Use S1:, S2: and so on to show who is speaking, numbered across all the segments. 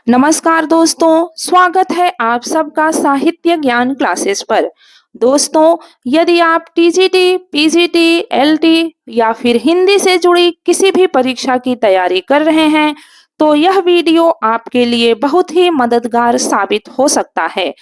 S1: नमस्कार दोस्तों, स्वागत है आप सबका साहित्य ज्ञान क्लासेस पर। दोस्तों, यदि आप टीजीटी, पीजीटी, एलटी या फिर हिंदी से जुड़ी किसी भी परीक्षा की तैयारी कर रहे हैं, तो यह वीडियो आपके लिए बहुत ही मददगार साबित हो सकता है।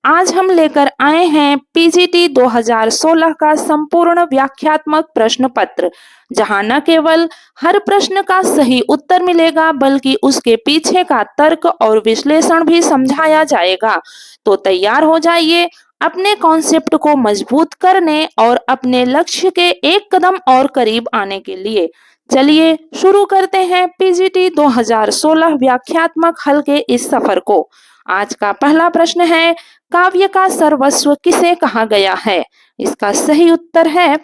S1: आज हम लेकर आए हैं पीजीटी 2016 का संपूर्ण व्याख्यात्मक प्रश्न पत्र, जहां न केवल हर प्रश्न का सही उत्तर मिलेगा बल्कि उसके पीछे का तर्क और विश्लेषण भी समझाया जाएगा। तो तैयार हो जाइए अपने कॉन्सेप्ट को मजबूत करने और अपने लक्ष्य के एक कदम और करीब आने के लिए। चलिए शुरू करते हैं पीजीटी 2016 व्याख्यात्मक हल के इस सफर को। आज का पहला प्रश्न है, काव्य का सर्वस्व किसे कहा गया है? इसका सही उत्तर है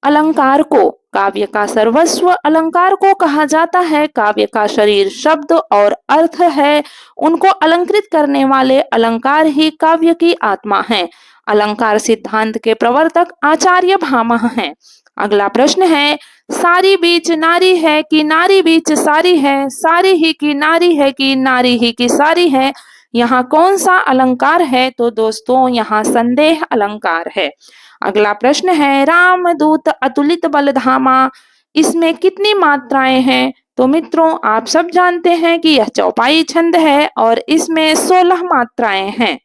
S1: अलंकार को। काव्य का सर्वस्व अलंकार को कहा जाता है। काव्य का शरीर, शब्द और अर्थ है। उनको अलंकृत करने वाले अलंकार ही काव्य की आत्मा है। अलंकार सिद्धांत के प्रवर्तक आचार्य भामह हैं। अगला प्रश्न है, सारी बीच नारी है कि नारी बीच सारी है? सारी ही की नारी है कि नारी ही की सारी है? यहाँ कौन सा अलंकार है? तो दोस्तों, यहाँ संदेह अलंकार है। अगला प्रश्न है, रामदूत अतुलित बलधामा, इसमें कितनी मात्राएं हैं? तो मित्रों, आप सब जानते हैं कि यह चौपाई छंद है और इसमें 16 मात्राएं हैं।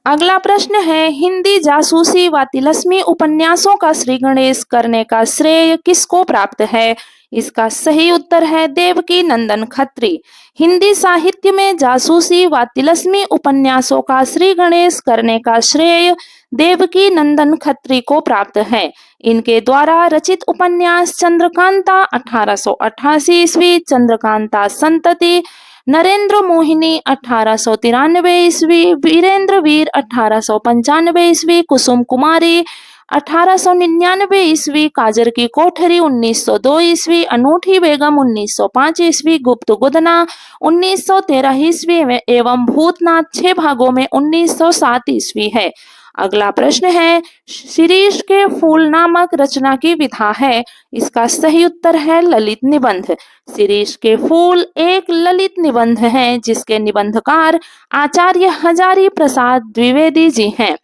S1: अगला प्रश्न है, हिंदी जासूसी व तिलस्मी उपन्यासों का श्री गणेश करने का श्रेय किसको प्राप्त है? इसका सही उत्तर है देवकी नंदन खत्री। हिंदी साहित्य में जासूसी व तिलस्मी उपन्यासों का श्री गणेश करने का श्रेय देवकी नंदन खत्री को प्राप्त है। इनके द्वारा रचित उपन्यास चंद्रकांता 1888 ईस्वी, चंद्रकांता संतति, नरेंद्र मोहिनी 1893 ईस्वी, वीरेंद्र वीर 1895 ईस्वी, कुसुम कुमारी 1899 ईस्वी, काजर की कोठरी 1902 ईस्वी, अनूठी बेगम 1905 ईस्वी, गुप्त गुदना 1913 ईस्वी एवं भूतनाथ 6 भागों में 1907 ईस्वी है। अगला प्रश्न है, शिरीष के फूल नामक रचना की विधा है? इसका सही उत्तर है ललित निबंध। शिरीष के फूल एक ललित निबंध है जिसके निबंधकार आचार्य हजारी प्रसाद द्विवेदी जी हैं।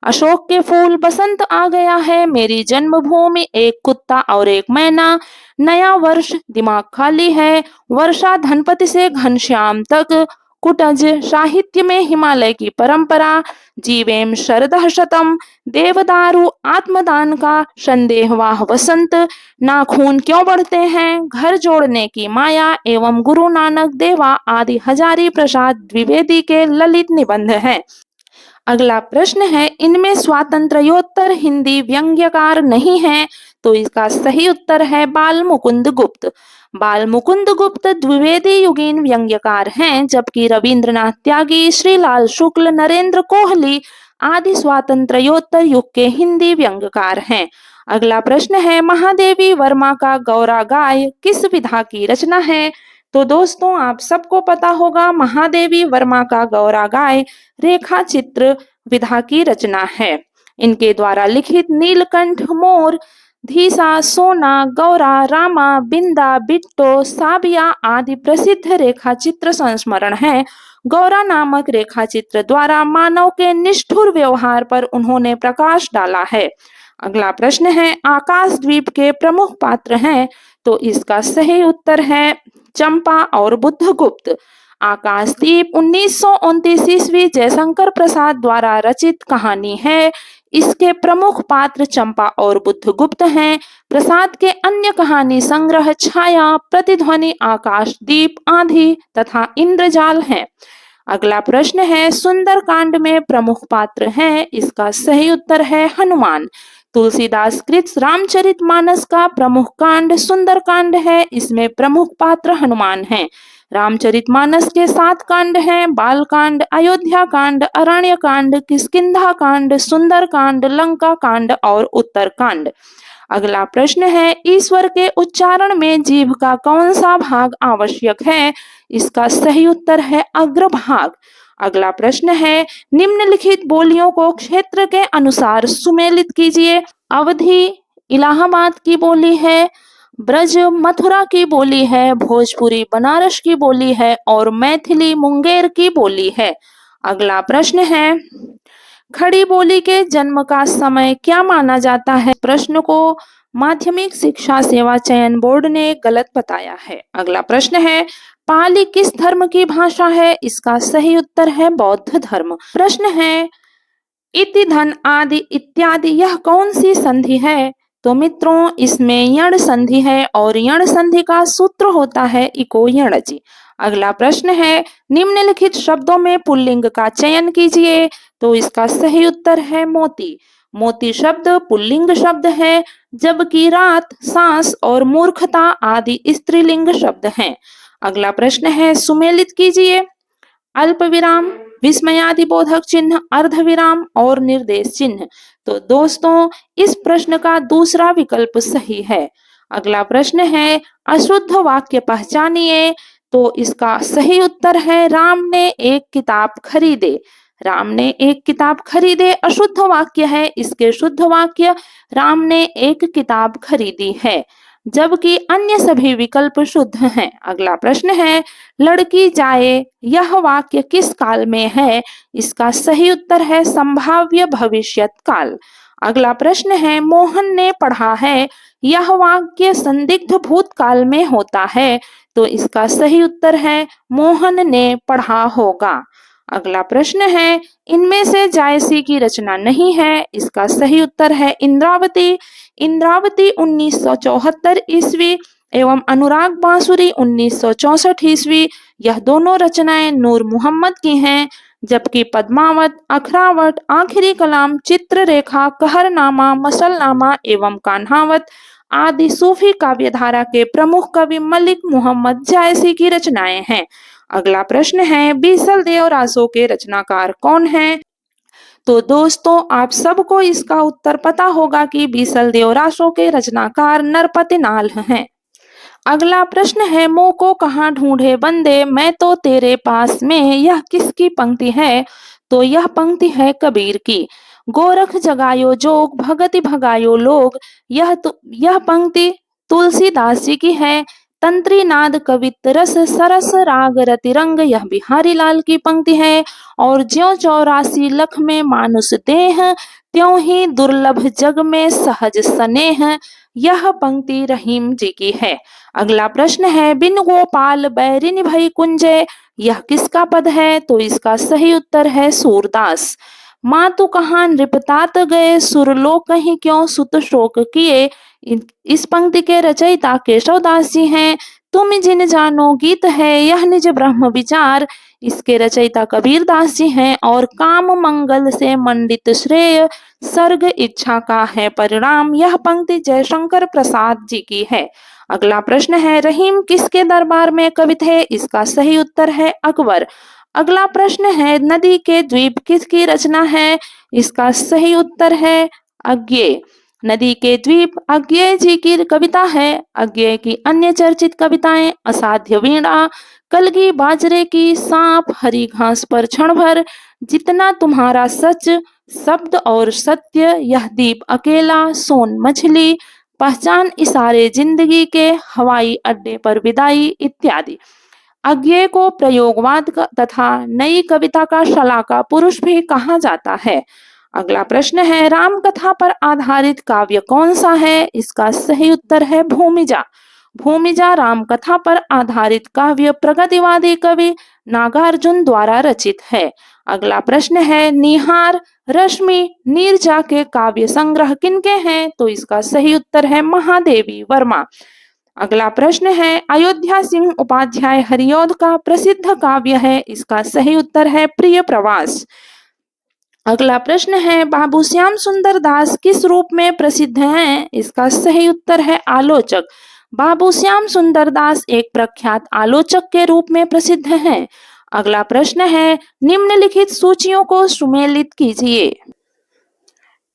S1: अशोक के फूल, बसंत आ गया है, मेरी जन्मभूमि, एक कुत्ता और एक मैना, नया वर्ष, दिमाग खाली है, वर्षा धनपति से घनश्याम तक, कुटज, साहित्य में हिमालय की परंपरा, जीवेम शरदः शतम, देवदारू, आत्मदान का, संदेहवाह वसंत, नाखून क्यों बढ़ते हैं, घर जोड़ने की माया एवं गुरु नानक देवा आदि हजारी प्रसाद द्विवेदी के ललित निबंध हैं। अगला प्रश्न है, इनमें स्वातंत्र्योत्तर हिंदी व्यंग्यकार नहीं है? तो इसका सही उत्तर है बाल मुकुंद गुप्त। बाल मुकुंद गुप्त द्विवेदी युगीन व्यंग्यकार हैं, जबकि रविंद्रनाथ त्यागी, श्रीलाल शुक्ल, नरेंद्र कोहली आदि स्वातंत्र्योत्तर युग के हिंदी व्यंग्यकार हैं। अगला प्रश्न है, महादेवी वर्मा का गौरा गाय किस विधा की रचना है? तो दोस्तों, आप सबको पता होगा महादेवी वर्मा का गौरा गाय रेखा चित्र विधा की रचना है। इनके द्वारा लिखित नीलकंठ, मोर, धीसा, सोना, गौरा, रामा, बिंदा, बिट्टो, साबिया आदि प्रसिद्ध रेखा चित्र संस्मरण है। गौरा नामक रेखा चित्र द्वारा मानव के निष्ठुर व्यवहार पर उन्होंने प्रकाश डाला है। अगला प्रश्न है, आकाशद्वीप के प्रमुख पात्र हैं? तो इसका सही उत्तर है चंपा और बुद्धगुप्त। आकाशदीप 1929 ईस्वी जयशंकर प्रसाद द्वारा रचित कहानी है। इसके प्रमुख पात्र चंपा और बुद्धगुप्त हैं। प्रसाद के अन्य कहानी संग्रह छाया, प्रतिध्वनि, आकाशदीप, आंधी तथा इंद्रजाल हैं। अगला प्रश्न है, सुंदरकांड में प्रमुख पात्र हैं? इसका सही उत्तर है हनुमान। तुलसीदास कृत रामचरितमानस का प्रमुख कांड सुंदरकांड है। इसमें प्रमुख पात्र हनुमान हैं। रामचरितमानस के 7 कांड हैं: बालकांड, अयोध्या कांड, अरण्य कांड, किष्किंधा कांड, सुंदरकांड, लंका कांड और उत्तरकांड। अगला प्रश्न है, ईश्वर के उच्चारण में जीभ का कौन सा भाग आवश्यक है? इसका सही उत्तर है अग्रभाग। अगला प्रश्न है, निम्नलिखित बोलियों को क्षेत्र के अनुसार सुमेलित कीजिए। अवधी इलाहाबाद की बोली है, ब्रज मथुरा की बोली है, भोजपुरी बनारस की बोली है और मैथिली मुंगेर की बोली है। अगला प्रश्न है, खड़ी बोली के जन्म का समय क्या माना जाता है? प्रश्न को माध्यमिक शिक्षा सेवा चयन बोर्ड ने गलत बताया है। अगला प्रश्न है, पाली किस धर्म की भाषा है? इसका सही उत्तर है बौद्ध धर्म। प्रश्न है, इति धन आदि इत्यादि यह कौन सी संधि है? तो मित्रों इसमें यण संधि है और यण संधि का सूत्र होता है इको यणचि। अगला प्रश्न है, निम्नलिखित शब्दों में पुल्लिंग का चयन कीजिए। तो इसका सही उत्तर है मोती। मोती शब्द पुल्लिंग शब्द है, जबकि रात, सांस और मूर्खता आदि स्त्रीलिंग शब्द हैं। अगला प्रश्न है, सुमेलित कीजिए। अल्प विराम, विस्मयादिबोधक चिन्ह, अर्धविराम और निर्देश चिन्ह। तो दोस्तों इस प्रश्न का दूसरा विकल्प सही है। अगला प्रश्न है, अशुद्ध वाक्य पहचानिए। तो इसका सही उत्तर है राम ने एक किताब खरीदे। राम ने एक किताब खरीदे अशुद्ध वाक्य है, इसके शुद्ध वाक्य राम ने एक किताब खरीदी है, जबकि अन्य सभी विकल्प शुद्ध हैं। अगला प्रश्न है, लड़की जाए यह वाक्य किस काल में है? इसका सही उत्तर है संभाव्य भविष्यत काल। अगला प्रश्न है, मोहन ने पढ़ा है यह वाक्य संदिग्ध भूतकाल में होता है। तो इसका सही उत्तर है मोहन ने पढ़ा होगा। अगला प्रश्न है, इनमें से जायसी की रचना नहीं है। इसका सही उत्तर है इंद्रावती। इंद्रावती 1974 ईस्वी एवं अनुराग बांसुरी 1964 ईस्वी, यह दोनों रचनाएं नूर मोहम्मद की हैं, जबकि पद्मावत, अखरावट, आखिरी कलाम, चित्ररेखा, कहरनामा, मसलनामा एवं कान्हावत आदि सूफी काव्यधारा के प्रमुख कवि मलिक मोहम्मद जायसी की रचनाएं हैं। अगला प्रश्न है, बीसल देवरासो के रचनाकार कौन हैं? तो दोस्तों आप सबको इसका उत्तर पता होगा कि बीसल देवरासो के रचनाकार नरपतिनाल हैं। अगला प्रश्न है, मुंह को कहाँ ढूंढे बंदे, मैं तो तेरे पास में, यह किसकी पंक्ति है? तो यह पंक्ति है कबीर की। गोरख जगायो जोग, भगति भगायो लोग, यह पंक्ति तुलसीदास जी की है। तंत्री नाद कवित रस सरस राग रति रंग, यह बिहारी लाल की पंक्ति है। और ज्यों 84 लख में मानुष देह, त्यों ही दुर्लभ जग में सहज स्नेह, यह पंक्ति रहीम जी की है। अगला प्रश्न है, बिन गोपाल बैरिन भई कुंजे, यह किसका पद है? तो इसका सही उत्तर है सूरदास। मातु कहाँ नृपतात गए, सुरलोक कहीं क्यों सुत शोक किए, इस पंक्ति के रचयिता केशवदास जी हैं। तुम जिन जानो गीत है यह निज ब्रह्म विचार, इसके रचयिता कबीरदास जी हैं। और काम मंगल से मंडित श्रेय, सर्ग इच्छा का है परिणाम, यह पंक्ति जयशंकर प्रसाद जी की है। अगला प्रश्न है, रहीम किसके दरबार में कवि थे? इसका सही उत्तर है अकबर। अगला प्रश्न है, नदी के द्वीप किसकी रचना है? इसका सही उत्तर है अज्ञेय। नदी के द्वीप अज्ञेय जी की कविता है। अज्ञेय की अन्य चर्चित कविताएं असाध्य वीणा, कलगी बाजरे की, सांप, हरी घास पर क्षण भर, जितना तुम्हारा सच, शब्द और सत्य, यह दीप अकेला, सोन मछली, पहचान इशारे जिंदगी के, हवाई अड्डे पर विदाई इत्यादि। अज्ञेय को प्रयोगवाद तथा नई कविता का शलाका पुरुष भी कहा जाता है। अगला प्रश्न है, राम कथा पर आधारित काव्य कौन सा है? इसका सही उत्तर है भूमिजा। भूमिजा राम कथा पर आधारित काव्य प्रगतिवादी कवि नागार्जुन द्वारा रचित है। अगला प्रश्न है, निहार, रश्मि, नीरजा के काव्य संग्रह किनके हैं? तो इसका सही उत्तर है महादेवी वर्मा। अगला प्रश्न है, अयोध्या सिंह उपाध्याय हरिऔध का प्रसिद्ध काव्य है, इसका सही उत्तर है प्रिय प्रवास। अगला प्रश्न है, बाबू श्याम सुंदर दास किस रूप में प्रसिद्ध हैं? इसका सही उत्तर है आलोचक। बाबू श्याम सुंदर दास एक प्रख्यात आलोचक के रूप में प्रसिद्ध हैं। अगला प्रश्न है, निम्नलिखित सूचियों को सुमेलित कीजिए।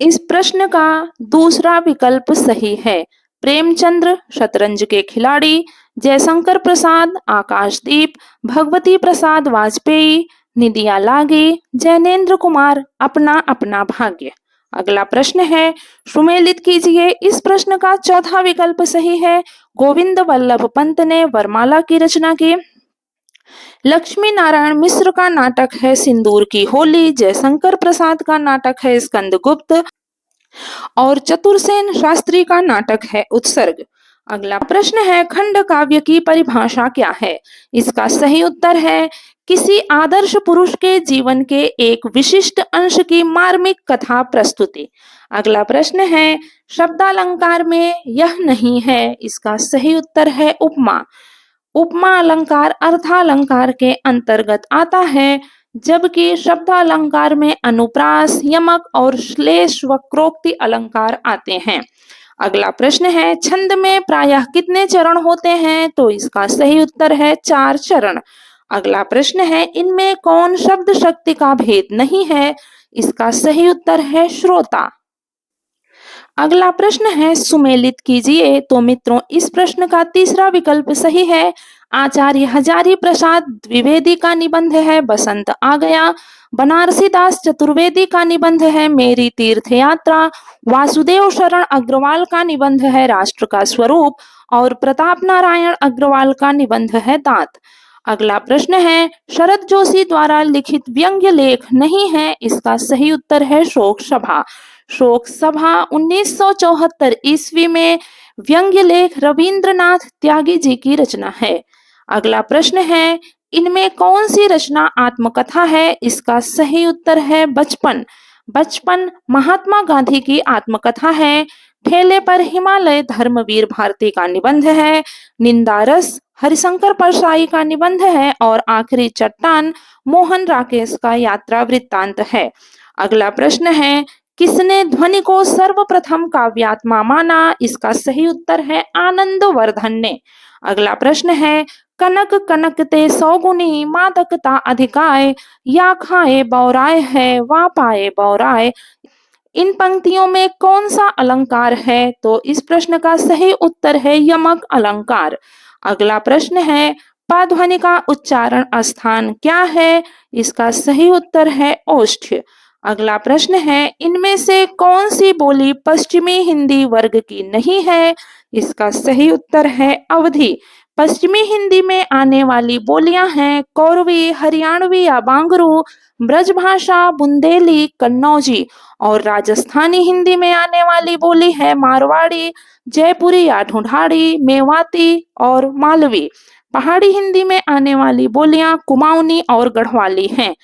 S1: इस प्रश्न का दूसरा विकल्प सही है। प्रेमचंद्र शतरंज के खिलाड़ी, जयशंकर प्रसाद आकाशदीप, भगवती प्रसाद वाजपेयी, निदिया लागे, जैनेन्द्र कुमार अपना अपना भाग्य। अगला प्रश्न है, सुमेलित कीजिए। इस प्रश्न का चौथा विकल्प सही है। गोविंद वल्लभ पंत ने वरमाला की रचना की। लक्ष्मी नारायण मिश्र का नाटक है सिंदूर की होली। जयशंकर प्रसाद का नाटक है स्कंदगुप्त और चतुरसेन शास्त्री का नाटक है उत्सर्ग। अगला प्रश्न है, खंड काव्य की परिभाषा क्या है? इसका सही उत्तर है किसी आदर्श पुरुष के जीवन के एक विशिष्ट अंश की मार्मिक कथा प्रस्तुति। अगला प्रश्न है, शब्दालंकार में यह नहीं है। इसका सही उत्तर है उपमा। उपमा अलंकार अर्थालंकार के अंतर्गत आता है, जबकि शब्दालंकार में अनुप्रास, यमक और श्लेष वक्रोक्ति अलंकार आते हैं। अगला प्रश्न है, छंद में प्रायः कितने चरण होते हैं? तो इसका सही उत्तर है 4 चरण। अगला प्रश्न है, इनमें कौन शब्द शक्ति का भेद नहीं है? इसका सही उत्तर है श्रोता। अगला प्रश्न है, सुमेलित कीजिए। तो मित्रों, इस प्रश्न का तीसरा विकल्प सही है। आचार्य हजारी प्रसाद द्विवेदी का निबंध है बसंत आ गया। बनारसी दास चतुर्वेदी का निबंध है मेरी तीर्थ यात्रा। वासुदेव शरण अग्रवाल का निबंध है राष्ट्र का स्वरूप और प्रताप नारायण अग्रवाल का निबंध है दांत। अगला प्रश्न है, शरद जोशी द्वारा लिखित व्यंग्य लेख नहीं है। इसका सही उत्तर है शोक सभा। शोक सभा 1974 ईस्वी में व्यंग्य लेख रविंद्रनाथ त्यागी जी की रचना है। अगला प्रश्न है, इनमें कौन सी रचना आत्मकथा है? इसका सही उत्तर है बचपन। बचपन महात्मा गांधी की आत्मकथा है। ठेले पर हिमालय धर्मवीर भारती का निबंध है। निंदारस हरिशंकर परसाई का निबंध है और आखिरी चट्टान मोहन राकेश का यात्रा वृत्तांत है। अगला प्रश्न है, किसने ध्वनि को सर्वप्रथम काव्यात्मा माना? इसका सही उत्तर है आनंदवर्धन ने। अगला प्रश्न है, कनक कनकते सौगुनी मादकता अधिकाय, या खाए बौराय है वा पाए बौराय। इन पंक्तियों में कौन सा अलंकार है? तो इस प्रश्न का सही उत्तर है यमक अलंकार। अगला प्रश्न है, प ध्वनि का उच्चारण स्थान क्या है? इसका सही उत्तर है ओष्ठ्य। अगला प्रश्न है, इनमें से कौन सी बोली पश्चिमी हिंदी वर्ग की नहीं है? इसका सही उत्तर है अवधी। पश्चिमी हिंदी में आने वाली बोलियां हैं कौरवी, हरियाणवी या बांगरू, ब्रजभाषा, बुंदेली, कन्नौजी और राजस्थानी हिंदी में आने वाली बोली है मारवाड़ी, जयपुरी या ढूंढाड़ी, मेवाती और मालवी। पहाड़ी हिंदी में आने वाली बोलियां कुमाऊनी और गढ़वाली हैं।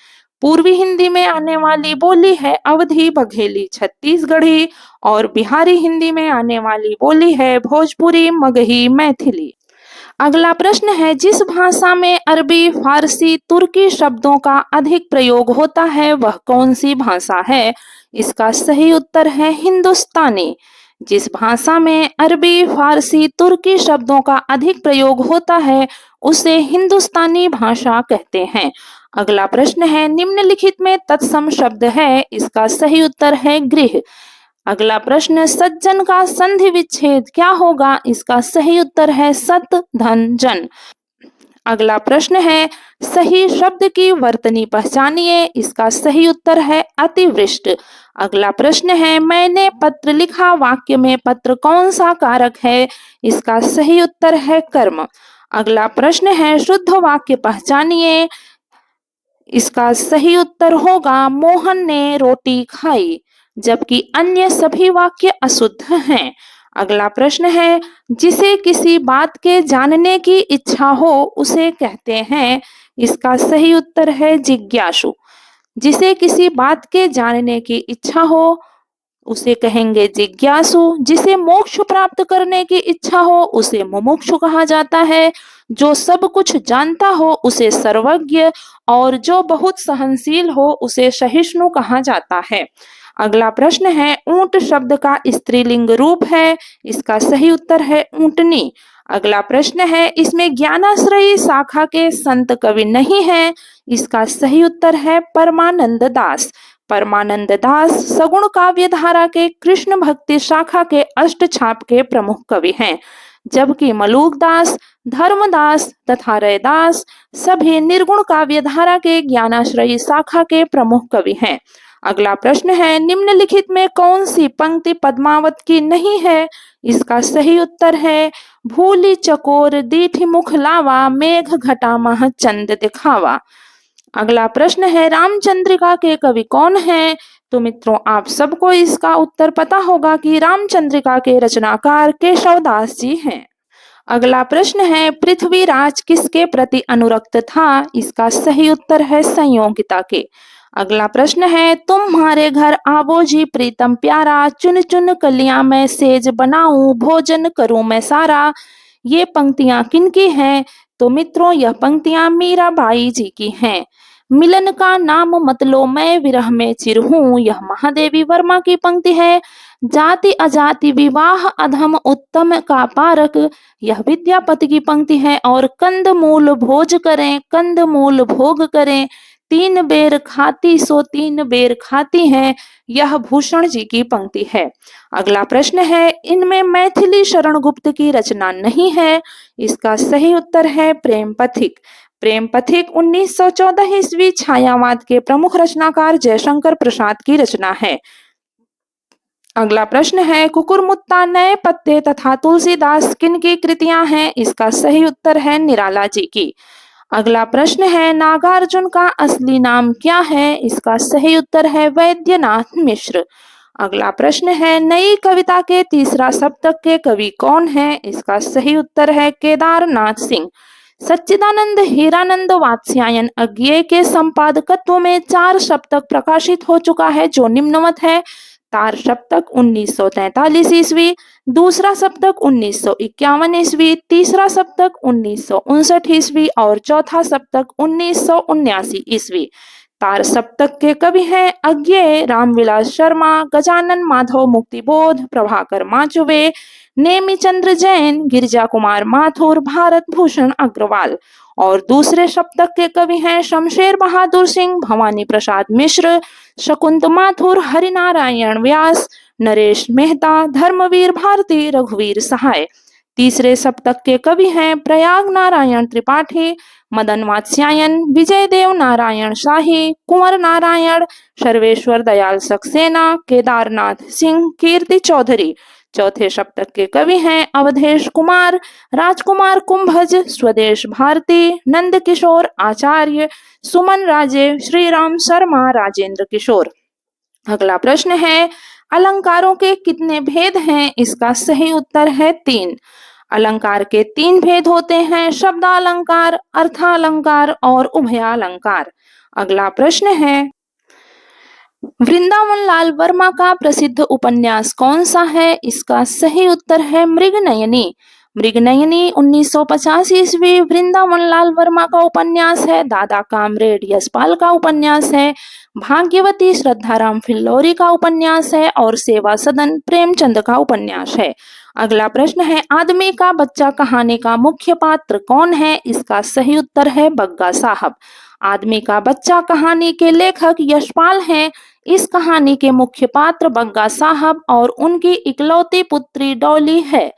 S1: पूर्वी हिंदी में आने वाली बोली है अवधी, बघेली, छत्तीसगढ़ी और बिहारी हिंदी में आने वाली बोली है भोजपुरी, मगही, मैथिली। अगला प्रश्न है, जिस भाषा में अरबी, फारसी, तुर्की शब्दों का अधिक प्रयोग होता है वह कौन सी भाषा है? इसका सही उत्तर है हिंदुस्तानी। जिस भाषा में अरबी, फारसी, तुर्की शब्दों का अधिक प्रयोग होता है उसे हिंदुस्तानी भाषा कहते हैं। अगला प्रश्न है, निम्नलिखित में तत्सम शब्द है। इसका सही उत्तर है गृह। अगला प्रश्न, सज्जन का संधि विच्छेद क्या होगा? इसका सही उत्तर है सत धन जन। अगला प्रश्न है, सही शब्द की वर्तनी पहचानिए। इसका सही उत्तर है अतिवृष्ट। अगला प्रश्न है, मैंने पत्र लिखा वाक्य में पत्र कौन सा कारक है? इसका सही उत्तर है कर्म। अगला प्रश्न है, शुद्ध वाक्य पहचानिए। इसका सही उत्तर होगा मोहन ने रोटी खाई, जबकि अन्य सभी वाक्य अशुद्ध हैं। अगला प्रश्न है, जिसे किसी बात के जानने की इच्छा हो उसे कहते हैं। इसका सही उत्तर है जिज्ञासु। जिसे किसी बात के जानने की इच्छा हो उसे कहेंगे जिज्ञासु। जिसे मोक्ष प्राप्त करने की इच्छा हो उसे मुमुक्षु कहा जाता है। जो सब कुछ जानता हो उसे सर्वज्ञ और जो बहुत सहनशील हो उसे सहिष्णु कहा जाता है। अगला प्रश्न है, ऊंट शब्द का स्त्रीलिंग रूप है। इसका सही उत्तर है ऊंटनी। अगला प्रश्न है, इसमें ज्ञानाश्रयी शाखा के संत कवि नहीं है। इसका सही उत्तर है परमानंद दास। परमानंद दास सगुण काव्य धारा के कृष्ण भक्ति शाखा के अष्टछाप के प्रमुख कवि हैं, जबकि मलूक दास, धर्मदास तथा रैदास सभी निर्गुण काव्य धारा के ज्ञानाश्रयी शाखा के प्रमुख कवि हैं। अगला प्रश्न है, निम्नलिखित में कौन सी पंक्ति पद्मावत की नहीं है? इसका सही उत्तर है भूली चकोर दीठी मुख लावा, मेघ घटा मह चंद दिखावा। अगला प्रश्न है, रामचंद्रिका के कवि कौन हैं? तो मित्रों आप सबको इसका उत्तर पता होगा कि रामचंद्रिका के रचनाकार केशवदास जी हैं। अगला प्रश्न है, पृथ्वीराज किसके प्रति अनुरक्त था? इसका सही उत्तर है संयोगिता के। अगला प्रश्न है, तुम्हारे घर आवो जी प्रीतम प्यारा, चुन चुन कलियां मैं सेज बनाऊं, भोजन करूं मैं सारा। ये पंक्तियां किनकी हैं? तो मित्रों यह पंक्तियां मीराबाई जी की हैं। मिलन का नाम मत लो मैं विरह में चिर हूं, यह महादेवी वर्मा की पंक्ति है। जाति अजाति विवाह अधम उत्तम का पारक, यह विद्यापति की पंक्ति है। और कंद मूल भोज करें, कंद मूल भोग करें, तीन बेर खाती सो तीन बेर खाती हैं, यह भूषण जी की पंक्ति है। अगला प्रश्न है, इनमें मैथिली शरण गुप्त की रचना नहीं है। इसका सही उत्तर है प्रेम पथिक। प्रेम पथिक 1914 ईस्वी छायावाद के प्रमुख रचनाकार जयशंकर प्रसाद की रचना है। अगला प्रश्न है, कुकुरमुत्ता, नए पत्ते तथा तुलसीदास किन की कृतियां हैं? इसका सही उत्तर है निराला जी की। अगला प्रश्न है, नागार्जुन का असली नाम क्या है? इसका सही उत्तर है वैद्यनाथ मिश्र। अगला प्रश्न है, नई कविता के तीसरा सप्तक के कवि कौन है? इसका सही उत्तर है केदारनाथ सिंह। सच्चिदानंद हीरानंद वात्स्यायन अज्ञेय के संपादकत्व में 4 सप्तक प्रकाशित हो चुका है जो निम्नवत है। तार सप्तक 1943 ईस्वी, दूसरा सप्तक 1951 ईस्वी, तीसरा सप्तक 1959 ईस्वी और चौथा सप्तक 1979 ईस्वी। तार सप्तक के कवि हैं अज्ञेय, रामविलास शर्मा, गजानन माधव मुक्तिबोध, प्रभाकर माचुवे, नेमिचंद्र जैन, गिरिजा कुमार माथुर, भारत भूषण अग्रवाल। और दूसरे सप्तक के कवि हैं शमशेर बहादुर सिंह, भवानी प्रसाद मिश्र, शकुंत माथुर, हरिनारायण व्यास, नरेश मेहता, धर्मवीर भारती, रघुवीर सहाय। तीसरे सप्तक के कवि हैं प्रयाग नारायण त्रिपाठी, मदन वात्स्यायन, विजय देव नारायण शाही, कुंवर नारायण, सर्वेश्वर दयाल सक्सेना, केदारनाथ सिंह, कीर्ति चौधरी। चौथे सप्तक के कवि हैं अवधेश कुमार, राजकुमार कुंभज, स्वदेश भारती, नंद किशोर आचार्य, सुमन राजे, श्रीराम शर्मा, राजेंद्र किशोर। अगला प्रश्न है, अलंकारों के कितने भेद हैं? इसका सही उत्तर है 3। अलंकार के 3 भेद होते हैं, शब्दालंकार, अर्थालंकार और उभयालंकार। अगला प्रश्न है, वृंदावन लाल वर्मा का प्रसिद्ध उपन्यास कौन सा है? इसका सही उत्तर है मृगनयनी। मृगनयनी 1950 ईस्वी वृंदावन लाल वर्मा का उपन्यास है। दादा कामरेड यशपाल का उपन्यास है। भाग्यवती श्रद्धाराम फिल्लौरी का उपन्यास है और सेवा सदन प्रेमचंद का उपन्यास है। अगला प्रश्न है, आदमी का बच्चा कहानी का मुख्य पात्र कौन है? इसका सही उत्तर है बग्गा साहब। आदमी का बच्चा कहानी के लेखक यशपाल हैं। इस कहानी के मुख्य पात्र बग्गा साहब और उनकी इकलौती पुत्री डॉली है।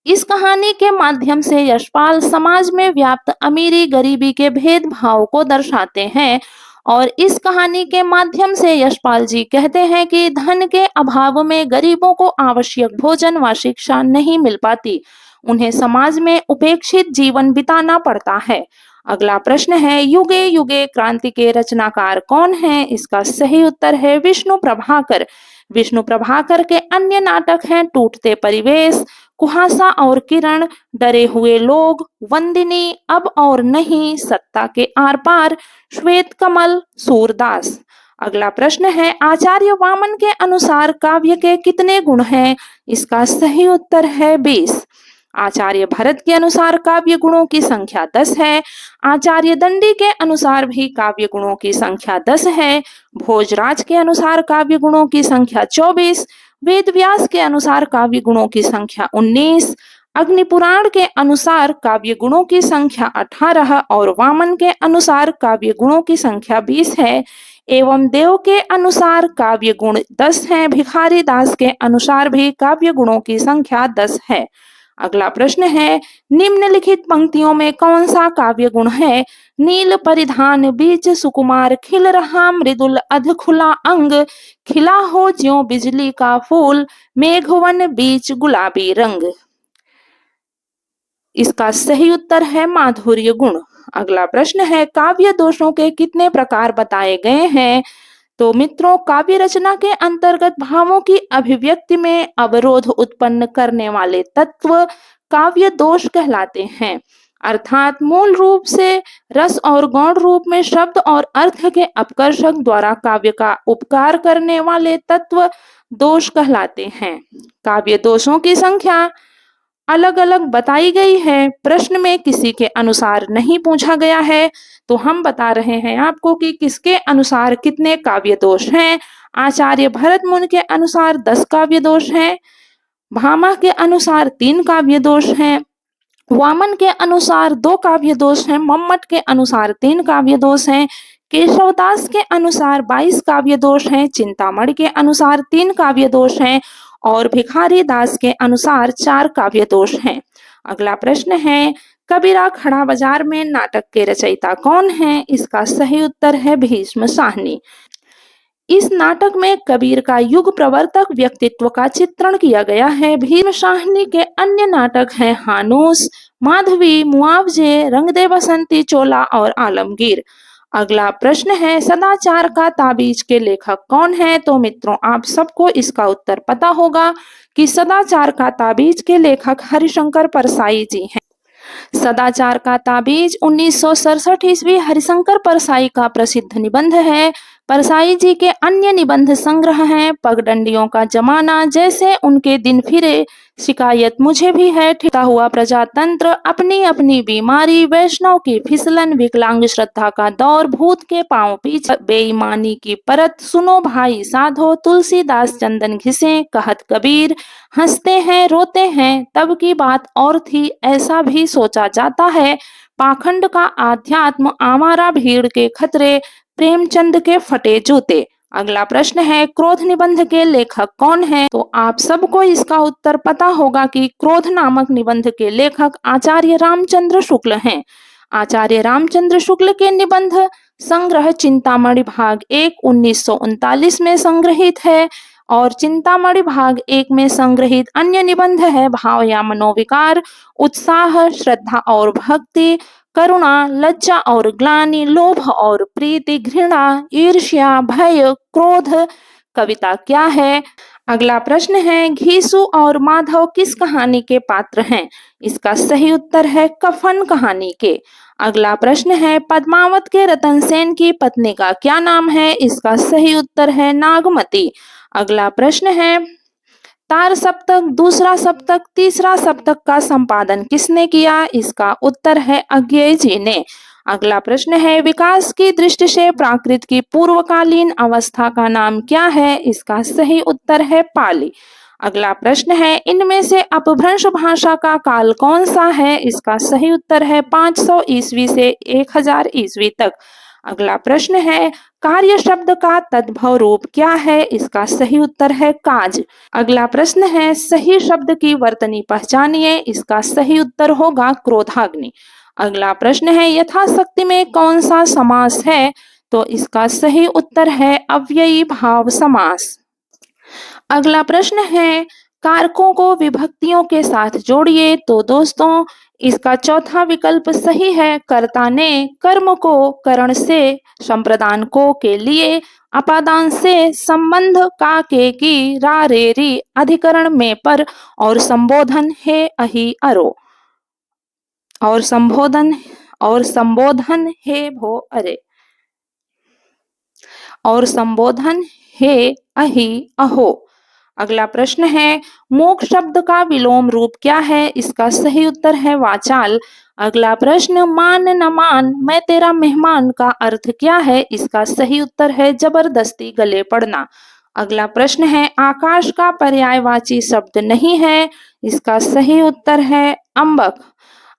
S1: इस कहानी के माध्यम से यशपाल समाज में व्याप्त अमीरी गरीबी के भेदभाव को दर्शाते हैं और इस कहानी के माध्यम से यशपाल जी कहते हैं कि धन के अभाव में गरीबों को आवश्यक भोजन व शिक्षा नहीं मिल पाती, उन्हें समाज में उपेक्षित जीवन बिताना पड़ता है। अगला प्रश्न है, युगे युगे क्रांति के रचनाकार कौन हैं? इसका सही उत्तर है विष्णु प्रभाकर। विष्णु प्रभाकर के अन्य नाटक हैं टूटते परिवेश, कुहासा और किरण, डरे हुए लोग, वंदिनी, अब और नहीं, सत्ता के आर पार, श्वेत कमल, सूरदास। अगला प्रश्न है, आचार्य वामन के अनुसार काव्य के कितने गुण हैं? इसका सही उत्तर है 20। आचार्य भरत के अनुसार काव्य गुणों की संख्या 10 है। आचार्य दंडी के अनुसार भी काव्य गुणों की संख्या 10 है। भोजराज के अनुसार काव्य गुणों की संख्या 24। वेदव्यास के अनुसार काव्य गुणों की संख्या 19। अग्निपुराण के अनुसार काव्य गुणों की संख्या 18 और वामन के अनुसार काव्य गुणों की संख्या 20 है। एवं देव के अनुसार काव्य गुण 10 हैं। भिखारी दास के अनुसार भी काव्य गुणों की संख्या 10 है। अगला प्रश्न है, निम्नलिखित पंक्तियों में कौन सा काव्य गुण है नील परिधान बीच सुकुमार खिल रहा मृदुल अध खुला अंग, खिला हो ज्यों बिजली का फूल मेघवन बीच गुलाबी रंग। इसका सही उत्तर है माधुर्य गुण। अगला प्रश्न है काव्य दोषों के कितने प्रकार बताए गए हैं? तो मित्रों, काव्य रचना के अंतर्गत भावों की अभिव्यक्ति में अवरोध उत्पन्न करने वाले तत्व काव्य दोष कहलाते हैं। अर्थात मूल रूप से रस और गौण रूप में शब्द और अर्थ के अपकर्षक द्वारा काव्य का उपकार करने वाले तत्व दोष कहलाते हैं। काव्य दोषों की संख्या अलग अलग बताई गई है, प्रश्न में किसी के अनुसार नहीं पूछा गया है, तो हम बता रहे हैं आपको कि किसके अनुसार कितने काव्य दोष हैं। आचार्य भरत मुनि के अनुसार 10 काव्य दोष हैं, भामा के अनुसार 3 काव्य दोष हैं, वामन के अनुसार 2 काव्य दोष हैं, मम्मट के अनुसार 3 काव्य दोष हैं, केशवदास के अनुसार 22 काव्य दोष हैं, चिंतामणि के अनुसार 3 काव्य दोष हैं और भिखारी दास के अनुसार 4 काव्य दोष हैं। अगला प्रश्न है कबीरा खड़ा बाजार में नाटक के रचयिता कौन है? इसका सही उत्तर है भीष्म साहनी। इस नाटक में कबीर का युग प्रवर्तक व्यक्तित्व का चित्रण किया गया है। भीष्म साहनी के अन्य नाटक हैं हानूस, माधवी, मुआवजे, रंग दे बसंती चोला और आलमगीर। अगला प्रश्न है सदाचार का ताबीज के लेखक कौन है? तो मित्रों, आप सबको इसका उत्तर पता होगा कि सदाचार का ताबीज के लेखक हरिशंकर परसाई जी हैं। सदाचार का ताबीज 1967 ईस्वी हरिशंकर परसाई का प्रसिद्ध निबंध है। परसाई जी के अन्य निबंध संग्रह हैं पगडंडियों का जमाना, जैसे उनके दिन फिरे, शिकायत मुझे भी है, ठिका हुआ प्रजातंत्र, अपनी अपनी बीमारी, वैष्णव की फिसलन, विकलांग श्रद्धा का दौर, भूत के पांव पीछे, बेईमानी की परत, सुनो भाई साधो, तुलसीदास चंदन घिसे, कहत कबीर, हंसते हैं रोते हैं, तब की बात और थी, ऐसा भी सोचा जाता है, पाखंड का आध्यात्म, आवारा भीड़ के खतरे, प्रेमचंद के फटे जूते। अगला प्रश्न है क्रोध निबंध के लेखक कौन है? तो आप सबको इसका उत्तर पता होगा कि क्रोध नामक निबंध के लेखक आचार्य रामचंद्र शुक्ल हैं। आचार्य रामचंद्र शुक्ल के निबंध संग्रह चिंतामणि भाग 1 1939 में संग्रहित है और चिंतामणि भाग 1 में संग्रहित अन्य निबंध है भाव या मनोविकार, उत्साह, श्रद्धा और भक्ति, करुणा, लज्जा और ग्लानि, लोभ और प्रीति, घृणा, ईर्ष्या, भय, क्रोध। कविता क्या है? अगला प्रश्न है घीसू और माधव किस कहानी के पात्र हैं? इसका सही उत्तर है कफन कहानी के। अगला प्रश्न है पद्मावत के रतन सेन की पत्नी का क्या नाम है? इसका सही उत्तर है नागमती। अगला प्रश्न है तार सप्तक, दूसरा सप्तक, तीसरा सप्तक का संपादन किसने किया? इसका उत्तर है अज्ञेय जी ने। अगला प्रश्न है विकास की दृष्टि से प्राकृत की पूर्वकालीन अवस्था का नाम क्या है? इसका सही उत्तर है पाली। अगला प्रश्न है इनमें से अपभ्रंश भाषा का काल कौन सा है? इसका सही उत्तर है 500 ईस्वी से 1000 ईस्वी तक। अगला प्रश्न है कार्य शब्द का तद्भव रूप क्या है? इसका सही उत्तर है काज। अगला प्रश्न है सही शब्द की वर्तनी पहचानिए। इसका सही उत्तर होगा क्रोधाग्नि। अगला प्रश्न है यथाशक्ति में कौन सा समास है? तो इसका सही उत्तर है अव्ययी भाव समास। अगला प्रश्न है कारकों को विभक्तियों के साथ जोड़िए। तो दोस्तों इसका चौथा विकल्प सही है। कर्ता ने, कर्म को, करण से, संप्रदान को के लिए, अपादान से, संबंध का के की, रा रे री, अधिकरण में पर और संबोधन हे अहि अरो और संबोधन हे भो अरे और संबोधन हे अहि अहो। अगला प्रश्न है मूक शब्द का विलोम रूप क्या है? इसका सही उत्तर है वाचाल। अगला प्रश्न मान न मान मैं तेरा मेहमान का अर्थ क्या है? इसका सही उत्तर है जबरदस्ती गले पड़ना। अगला प्रश्न है आकाश का पर्यायवाची शब्द नहीं है। इसका सही उत्तर है अंबक।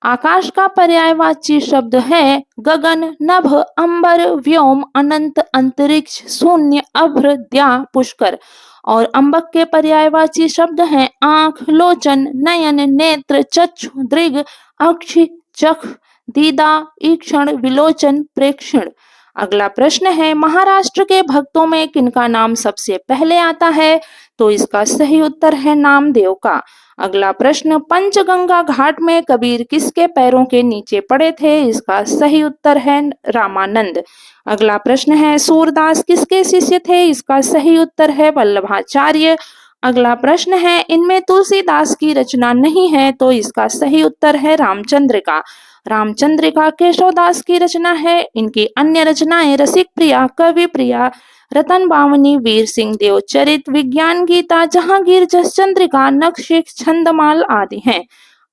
S1: आकाश का पर्यायवाची शब्द है गगन, नभ, अंबर, व्योम, अनंत, अंतरिक्ष, शून्य, अभ्र, द्या, पुष्कर। और अंबक के पर्यायवाची शब्द हैं आंख, लोचन, नयन, नेत्र, चक्षु, दृग, अक्ष, चख, दीदा, ईक्षण, विलोचन, प्रेक्षण। अगला प्रश्न है महाराष्ट्र के भक्तों में किनका नाम सबसे पहले आता है? तो इसका सही उत्तर है नामदेव का। अगला प्रश्न पंचगंगा घाट में कबीर किसके पैरों के नीचे पड़े थे? इसका सही उत्तर है रामानंद। अगला प्रश्न है सूरदास किसके शिष्य थे? इसका सही उत्तर है वल्लभाचार्य। अगला प्रश्न है इनमें तुलसीदास की रचना नहीं है, तो इसका सही उत्तर है रामचंद्रिका। रामचंद्रिका केशवदास की रचना है। इनकी अन्य रचनाएं रसिक प्रिया, कवि प्रिया, रतन बावनी, वीर सिंह देव चरित, विज्ञान गीता, जहांगीर जसचंद्रिका, नखशिख, छंदमाल आदि हैं।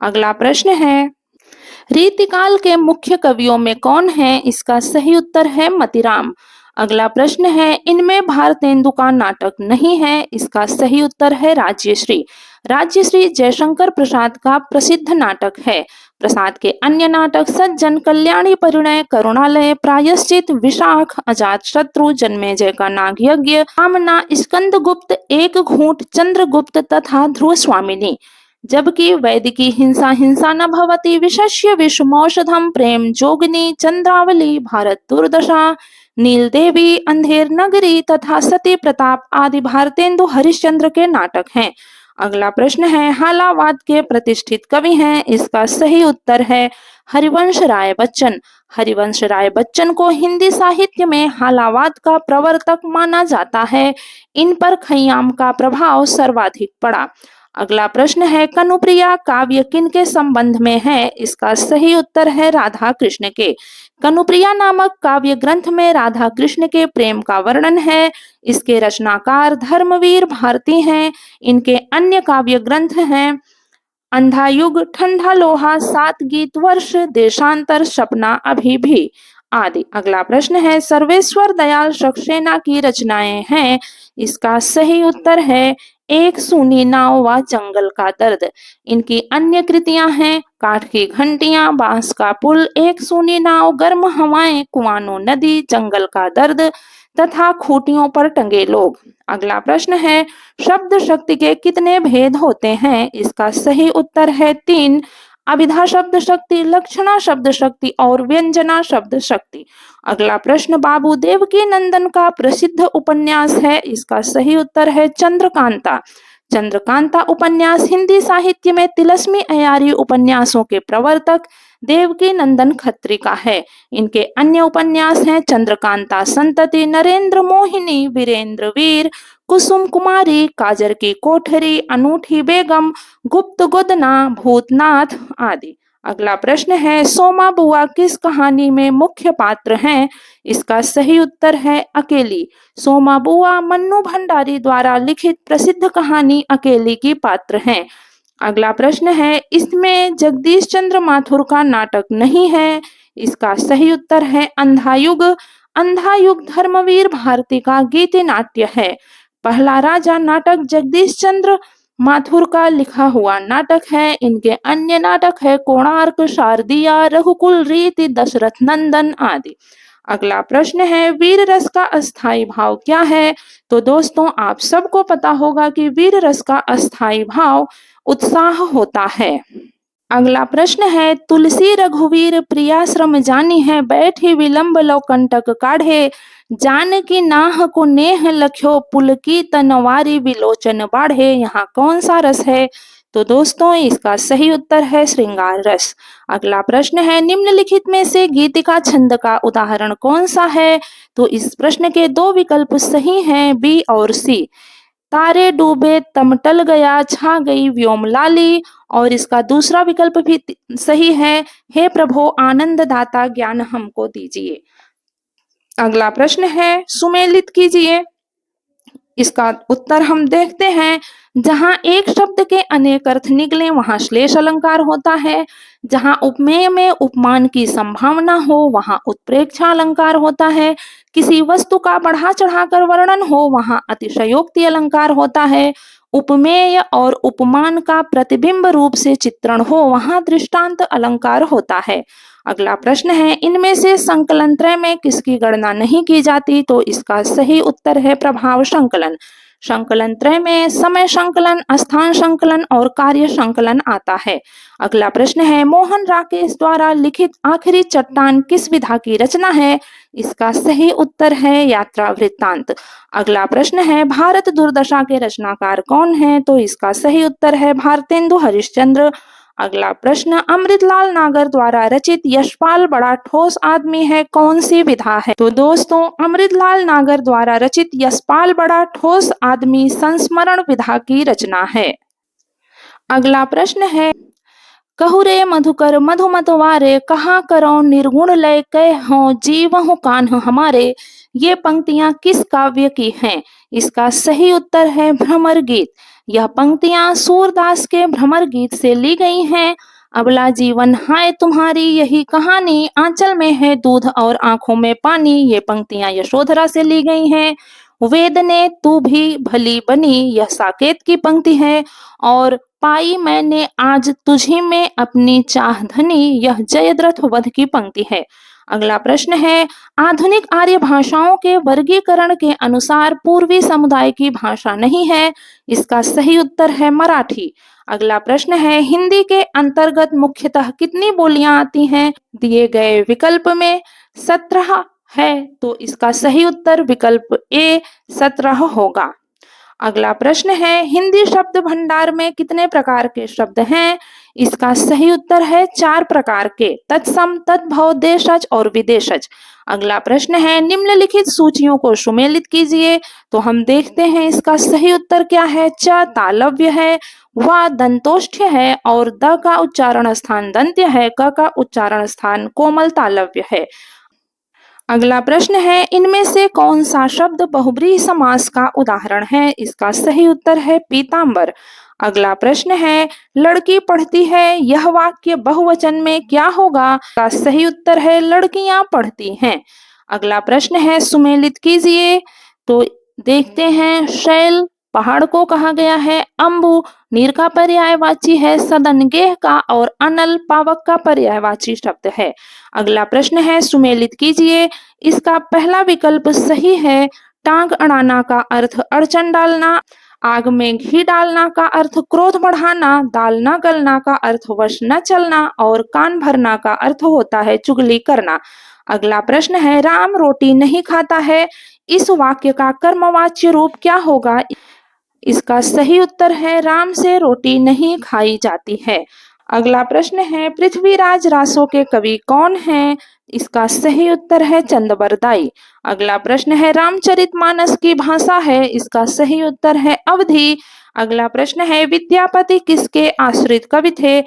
S1: अगला प्रश्न है रीतिकाल के मुख्य कवियों में कौन है? इसका सही उत्तर है मतिराम। अगला प्रश्न है इनमें भारतेंदु का नाटक नहीं है, इसका सही उत्तर है राज्यश्री। राज्यश्री जयशंकर प्रसाद का प्रसिद्ध नाटक है। प्रसाद के अन्य नाटक सज्जन, कल्याणी परिणय, करुणालय, प्रायश्चित, विशाख, अजात शत्रु, जन्मेजय का नागयज्ञ, कामना, स्कंदगुप्त, एक घूंट, चंद्रगुप्त तथा ध्रुव स्वामिनी। जबकि वैदिकी हिंसा हिंसा न भवति, विशस्य विषमौषधम, प्रेम जोगिनी, चंद्रावली, भारत दुर्दशा, नील देवी, अंधेर नगरी तथा सती प्रताप आदि भारतेंदु हरिश्चंद्र के नाटक हैं। अगला प्रश्न है हालावाद के प्रतिष्ठित कवि हैं? इसका सही उत्तर है हरिवंश राय बच्चन। हरिवंश राय बच्चन को हिंदी साहित्य में हालावाद का प्रवर्तक माना जाता है। इन पर खय्याम का प्रभाव सर्वाधिक पड़ा। अगला प्रश्न है कनुप्रिया काव्य किनके संबंध में है? इसका सही उत्तर है राधा कृष्ण के। कनुप्रिया नामक काव्य ग्रंथ में राधा कृष्ण के प्रेम का वर्णन है। इसके रचनाकार धर्मवीर भारती हैं। इनके अन्य काव्य ग्रंथ हैं अंधा युग, ठंडा लोहा, सात गीत वर्ष, देशांतर, सपना, अभी भी आदि। अगला प्रश्न है सर्वेश्वर दयाल सक्सेना की रचनाएं हैं। इसका सही उत्तर है एक सूनी नाव व जंगल का दर्द। इनकी अन्य कृतियां हैं काठ की घंटियां, बांस का पुल, एक सूनी नाव, गर्म हवाएं, कुआनो नदी, जंगल का दर्द तथा खूंटियों पर टंगे लोग। अगला प्रश्न है शब्द शक्ति के कितने भेद होते हैं? इसका सही उत्तर है 3। अभिधा शब्द शक्ति, लक्षणा शब्द शक्ति और व्यंजना शब्द शक्ति। अगला प्रश्न बाबू देवकी नंदन का प्रसिद्ध उपन्यास है। इसका सही उत्तर है चंद्रकांता। चंद्रकांता उपन्यास हिंदी साहित्य में तिलस्मी अयारी उपन्यासों के प्रवर्तक देवकी नंदन खत्री का है। इनके अन्य उपन्यास हैं चंद्रकांता संतति, नरेंद्र मोहिनी, वीरेंद्र वीर, कुसुम कुमारी, काजर की कोठरी, अनूठी बेगम, गुप्त गोदना, भूतनाथ आदि। अगला प्रश्न है सोमा बुआ किस कहानी में मुख्य पात्र हैं? इसका सही उत्तर है अकेली। सोमा बुआ मन्नू भंडारी द्वारा लिखित प्रसिद्ध कहानी अकेली की पात्र हैं। अगला प्रश्न है इसमें जगदीश चंद्र माथुर का नाटक नहीं है। इसका सही उत्तर है अंधा युग। अंधा युग धर्मवीर भारती का गीति नाट्य है। पहला राजा नाटक जगदीश चंद्र माथुर का लिखा हुआ नाटक है। इनके अन्य नाटक है कोणार्क, शारदिया, रघुकुल रीति, दशरथ नंदन आदि। अगला प्रश्न है वीर रस का अस्थाई भाव क्या है? तो दोस्तों आप सबको पता होगा कि वीर रस का अस्थाई भाव उत्साह होता है। अगला प्रश्न है तुलसी रघुवीर प्रियाश्रम जानी है, बैठी विलंब लो कंटक काढ़े, जान की नाह को नेह लख्यो, पुलकी तनवारी विलोचन बाढ़े। यहाँ कौन सा रस है? तो दोस्तों इसका सही उत्तर है श्रृंगार रस। अगला प्रश्न है निम्नलिखित में से गीतिका छंद का उदाहरण कौन सा है? तो इस प्रश्न के 2 विकल्प सही हैं, बी और सी। तारे डूबे तमटल गया, छा गई व्योमलाली। और इसका दूसरा विकल्प भी सही है, हे प्रभु आनंद दाता ज्ञान हमको दीजिए। अगला प्रश्न है सुमेलित कीजिए। इसका उत्तर हम देखते हैं जहां एक शब्द के अनेक अर्थ निकले वहां श्लेष अलंकार होता है। जहां उपमेय में उपमान की संभावना हो वहां उत्प्रेक्षा अलंकार होता है। किसी वस्तु का बढ़ा चढ़ाकर वर्णन हो वहां अतिशयोक्ति अलंकार होता है। उपमेय और उपमान का प्रतिबिंब रूप से चित्रण हो वहां दृष्टांत अलंकार होता है। अगला प्रश्न है इनमें से संकलन त्रय में किसकी गणना नहीं की जाती? तो इसका सही उत्तर है प्रभाव संकलन। संकलन त्रय में समय संकलन, स्थान संकलन और कार्य संकलन आता है। अगला प्रश्न है, मोहन राकेश द्वारा लिखित आखिरी चट्टान किस विधा की रचना है? इसका सही उत्तर है यात्रा वृत्तांत। अगला प्रश्न है, भारत दुर्दशा के रचनाकार कौन है? तो इसका सही उत्तर है भारतेंदु हरिश्चंद्र। अगला प्रश्न, अमृतलाल नागर द्वारा रचित यशपाल बड़ा ठोस आदमी है कौन सी विधा है? तो दोस्तों, अमृतलाल नागर द्वारा रचित यशपाल बड़ा ठोस आदमी संस्मरण विधा की रचना है। अगला प्रश्न है, कहुरे मधुकर मधुमतवारे कहा करो निर्गुण लय कह हो जीवहु कान्ह हमारे। ये पंक्तियां किस काव्य की हैं? इसका सही उत्तर है भ्रमर गीत। यह पंक्तियां सूरदास के भ्रमर गीत से ली गई हैं। अबला जीवन हाय तुम्हारी यही कहानी, आंचल में है दूध और आंखों में पानी, ये पंक्तियां यशोधरा से ली गई हैं। वेद ने तू भी भली बनी, यह साकेत की पंक्ति है। और पाई मैंने आज तुझी में अपनी चाह धनी, यह जयद्रथ वध की पंक्ति है। अगला प्रश्न है, आधुनिक आर्य भाषाओं के वर्गीकरण के अनुसार पूर्वी समुदाय की भाषा नहीं है। इसका सही उत्तर है मराठी। अगला प्रश्न है, हिंदी के अंतर्गत मुख्यतः कितनी बोलियां आती हैं? दिए गए विकल्प में 17 है, तो इसका सही उत्तर विकल्प ए 17 होगा। अगला प्रश्न है, हिंदी शब्द भंडार में कितने प्रकार के शब्द हैं? इसका सही उत्तर है 4 प्रकार के, तत्सम, तद्भव, देशज और विदेशज। अगला प्रश्न है, निम्नलिखित सूचियों को सुमेलित कीजिए। तो हम देखते हैं इसका सही उत्तर क्या है। च तालव्य है, व दंतोष्ठ्य है और द का उच्चारण स्थान दंत्य है, क का उच्चारण स्थान कोमल तालव्य है। अगला प्रश्न है, इनमें से कौन सा शब्द बहुब्रीहि समास का उदाहरण है? इसका सही उत्तर है पीतांबर। अगला प्रश्न है, लड़की पढ़ती है, यह वाक्य बहुवचन में क्या होगा? इसका सही उत्तर है लड़कियां पढ़ती हैं। अगला प्रश्न है, सुमेलित कीजिए। तो देखते हैं, शैल पहाड़ को कहा गया है, अंबु नीर का पर्यायवाची है, सदन गेह का और अनल पावक का पर्यायवाची शब्द है। अगला प्रश्न है, सुमेलित कीजिए। इसका पहला विकल्प सही है। टांग अड़ाना का अर्थ अड़चन डालना, आग में घी डालना का अर्थ क्रोध बढ़ाना, दाल न गलना का अर्थ वश न चलना और कान भरना का अर्थ होता है चुगली करना। अगला प्रश्न है, राम रोटी नहीं खाता है, इस वाक्य का कर्मवाच्य रूप क्या होगा? इसका सही उत्तर है राम से रोटी नहीं खाई जाती है। अगला प्रश्न है, पृथ्वीराज रासो के कवि कौन हैं? इसका सही उत्तर है चंदबरदाई। अगला प्रश्न है, रामचरितमानस की भाषा है, इसका सही उत्तर है अवधी। अगला प्रश्न है, विद्यापति किसके आश्रित कवि थे?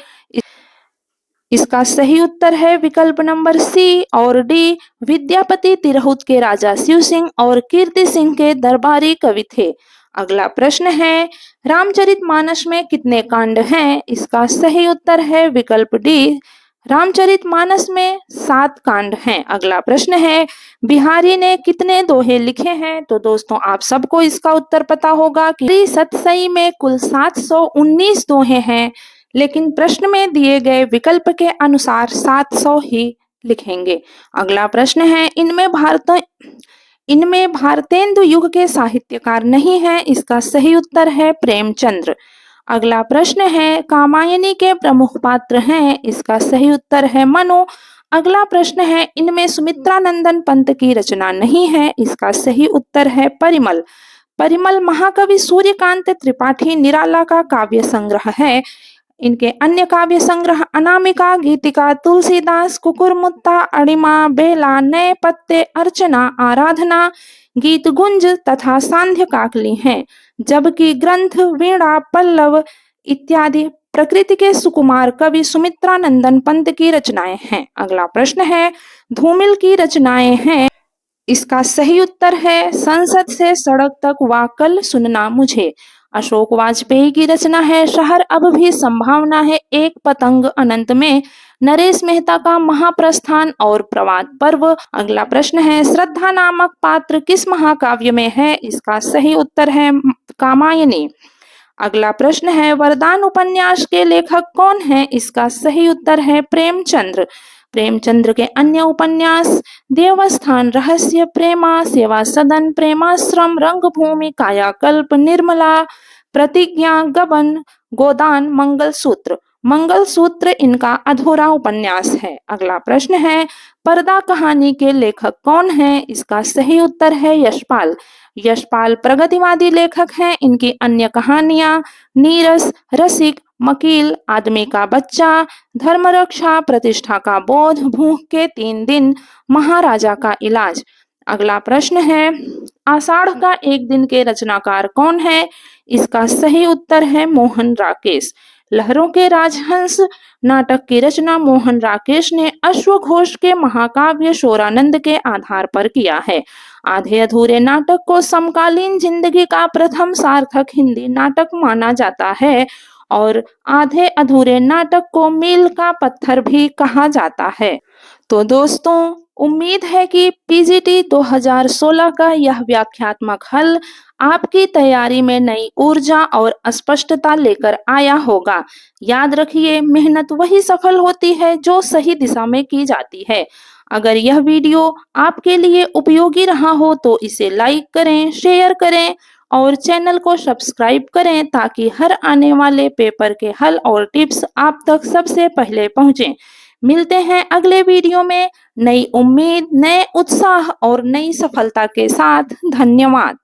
S1: इसका सही उत्तर है विकल्प नंबर सी और डी। विद्यापति तिरहुत के राजा शिव सिंह और कीर्ति सिंह के दरबारी कवि थे। अगला प्रश्न है, रामचरितमानस में कितने कांड हैं? इसका सही उत्तर है विकल्प डी। रामचरितमानस में 7 कांड हैं। अगला प्रश्न है, बिहारी ने कितने दोहे लिखे हैं? तो दोस्तों, आप सबको इसका उत्तर पता होगा कि सतसई में कुल 719 दोहे हैं, लेकिन प्रश्न में दिए गए विकल्प के अनुसार 700 ही लिखेंगे। अगला प्रश्न है, इनमें भारतेंदु युग के साहित्यकार नहीं है। इसका सही उत्तर है प्रेमचंद्र। अगला प्रश्न है, कामायनी के प्रमुख पात्र हैं? इसका सही उत्तर है मनु। अगला प्रश्न है, इनमें सुमित्रानंदन पंत की रचना नहीं है। इसका सही उत्तर है परिमल। परिमल महाकवि सूर्यकांत त्रिपाठी निराला का काव्य संग्रह है। इनके अन्य काव्य संग्रह अनामिका, गीतिका, तुलसीदास, कुकुरमुत्ता, अड़िमा, बेला, नए पत्ते, अर्चना, आराधना, गीत गुंज तथा सांध्य काकली हैं, जबकि ग्रंथ, वीणा, पल्लव इत्यादि प्रकृति के सुकुमार कवि सुमित्रानंदन पंत की रचनाएं हैं। अगला प्रश्न है, धूमिल की रचनाएं हैं। इसका सही उत्तर है संसद से सड़क तक वा कल सुनना मुझे। अशोक वाजपेयी की रचना है शहर अब भी संभावना है, एक पतंग अनंत में, नरेश मेहता का महाप्रस्थान और प्रवाद पर्व। अगला प्रश्न है, श्रद्धा नामक पात्र किस महाकाव्य में है? इसका सही उत्तर है कामायनी। अगला प्रश्न है, वरदान उपन्यास के लेखक कौन है? इसका सही उत्तर है प्रेमचंद्र। प्रेमचंद्र के अन्य उपन्यास देवस्थान, रहस्य, प्रेमा, सेवा सदन, प्रेमाश्रम, रंगभूमि, कायाकल्प, निर्मला, प्रतिज्ञा, गबन, गोदान, मंगलसूत्र। मंगलसूत्र इनका अधूरा उपन्यास है। अगला प्रश्न है, पर्दा कहानी के लेखक कौन हैं? इसका सही उत्तर है यशपाल। यशपाल प्रगतिवादी लेखक हैं। इनकी अन्य कहानियां नीरस, रसिक, मकील, आदमी का बच्चा, धर्मरक्षा, प्रतिष्ठा का बोध, भूख के 3 दिन, महाराजा का इलाज। अगला प्रश्न है, आषाढ़ का एक दिन के रचनाकार कौन है? इसका सही उत्तर है मोहन राकेश। लहरों के राजहंस नाटक की रचना मोहन राकेश ने अश्वघोष के महाकाव्य शोरानंद के आधार पर किया है। आधे अधूरे नाटक को समकालीन जिंदगी का प्रथम सार्थक हिंदी नाटक माना जाता है और आधे अधूरे नाटक को मील का पत्थर भी कहा जाता है। तो दोस्तों, उम्मीद है कि पीजीटी 2016 का यह व्याख्यात्मक हल आपकी तैयारी में नई ऊर्जा और स्पष्टता लेकर आया होगा। याद रखिए, मेहनत वही सफल होती है जो सही दिशा में की जाती है। अगर यह वीडियो आपके लिए उपयोगी रहा हो तो इसे लाइक करें, शेयर करें और चैनल को सब्सक्राइब करें ताकि हर आने वाले पेपर के हल और टिप्स आप तक सबसे पहले पहुंचें। मिलते हैं अगले वीडियो में नई उम्मीद, नए उत्साह और नई सफलता के साथ। धन्यवाद।